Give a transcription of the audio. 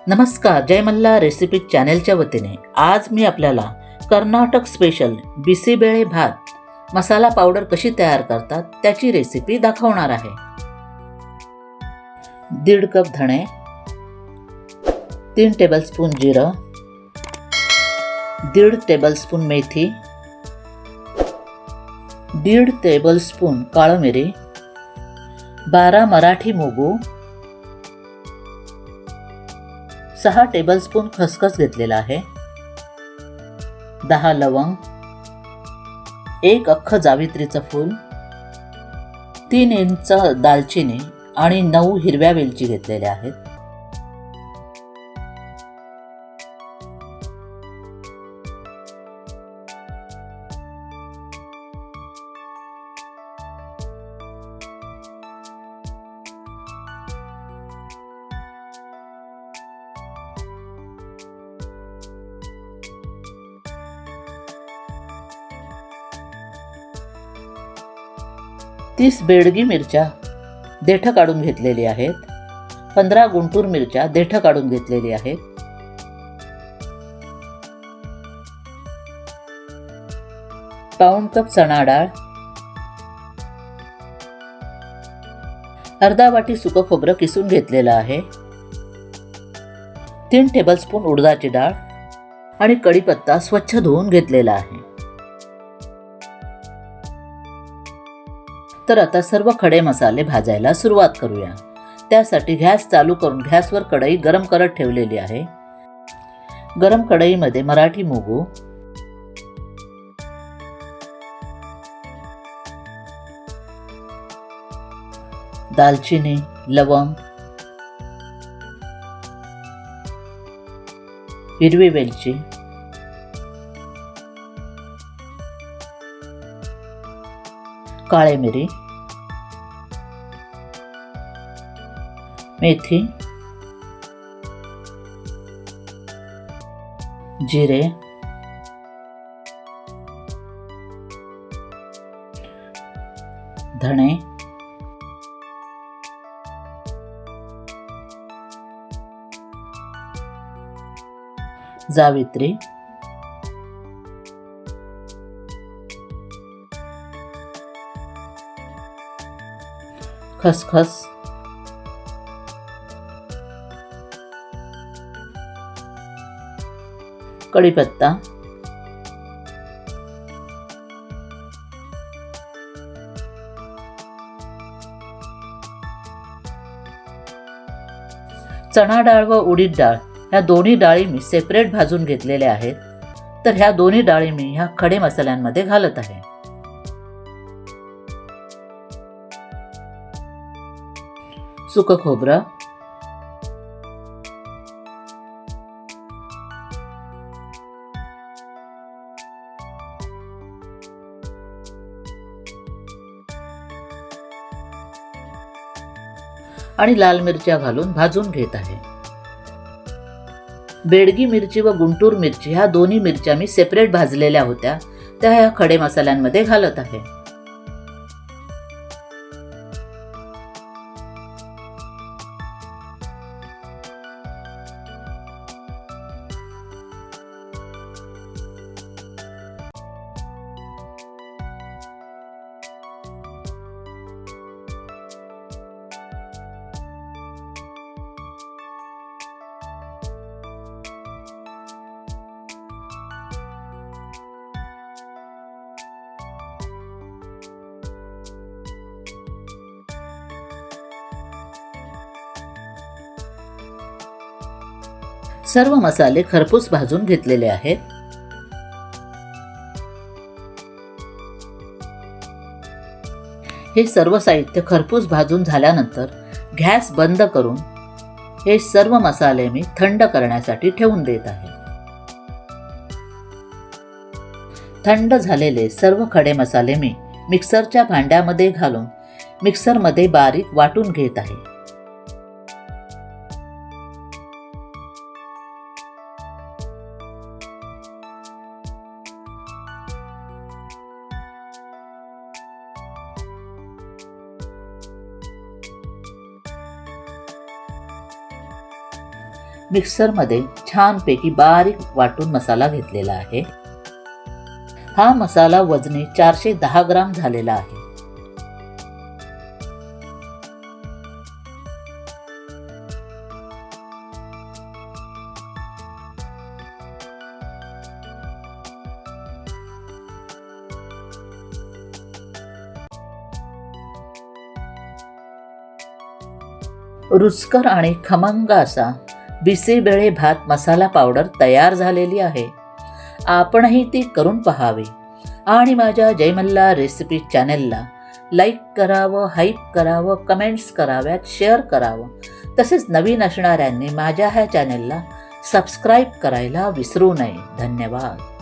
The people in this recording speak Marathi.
नमस्कार, जय मल्हार रेसिपी चॅनेलच्या वतीने आज मी आपल्याला कर्नाटक स्पेशल बिसीबेळे भात मसाला पावडर कशी तयार करतात त्याची रेसिपी दाखवणार आहे। 1.5 कप धणे, 3 टेबलस्पून जिरं, 1.5 टेबलस्पून मेथी, 1.5 टेबलस्पून काळी मिरी, 12 मराठी मोगू, 6 टेबलस्पून खसखस घेतलेला आहे, 10 लवंग, 1 अख्खं जावित्रीचं फूल, 3 इंच दालचिनी आणि 9 हिरव्या वेलची घेतलेल्या आहेत। तीस बेडगी मिरच्या देठ काढून घेतलेली आहेत, 15 गुंटूर मिरच्या देठ काढून घेतलेली आहेत, पाऊण कप चणा डाळ, अर्धा वाटी सुकं खोबरं किसून घेतलेलं आहे, 3 टेबलस्पून उडदाची डाळ आणि कढीपत्ता स्वच्छ धुवून घेतलेला आहे। तर आता सर्व खडे मसाले भाजायला सुरुवात करूया। त्यासाठी गॅस चालू करून गॅसवर कढई गरम करत ठेवलेली आहे। गरम कढईमध्ये मराठी मोगू, दालचिनी, लवंग, हिरवी वेलची, काळी मिरी, मेथी, जिरे, धणे, जावित्री, खसखस, कढीपत्ता, चणा डाळ व उडीद डाळ ह्या दोन्ही डाळी मी सेपरेट भाजून घेतलेल्या आहेत। तर ह्या दोन्ही डाळी मी ह्या खडे मसाल्यांमध्ये घालत आहे। सुकं खोबरं, आणि लाल मिरच्या घालून भाजून घेत आहे। बेडगी मिरची व गुंटूर मिरची ह्या दोन्ही मिरच्या मी सेपरेट भाजलेल्या होत्या, त्या ह्या खडे मसाल्यांमध्ये घालत आहे। सर्व मसाले खरपूस भाजून घेतलेले आहेत। हे सर्व साहित्य खरपूस भाजून झाल्यानंतर गॅस बंद करून हे सर्व मसाले मी थंड करण्यासाठी ठेवून देत आहे। थंड झालेले सर्व खडे मसाले मी मिक्सरच्या भांड्यामध्ये घालून मिक्सरमध्ये बारीक वाटून घेत आहे। मिक्सरमध्ये छानपैकी बारीक वाटून मसाला घेतलेला आहे. हा मसाला वजनी 410 ग्राम झालेला आहे. रुचकर आणि खमंग असा बिसीबेळे भात मसाला पावडर तयार झालेली आहे. आपणही ती करून पहावी आणि माझ्या जय मल्हार रेसिपी चॅनेलला लाईक करावं, हाईप करावं, कमेंट्स कराव्यात, शेअर करावं. तसेच नवीन असणाऱ्यांनी माझ्या ह्या चॅनेलला सबस्क्राईब करायला विसरू नये. धन्यवाद.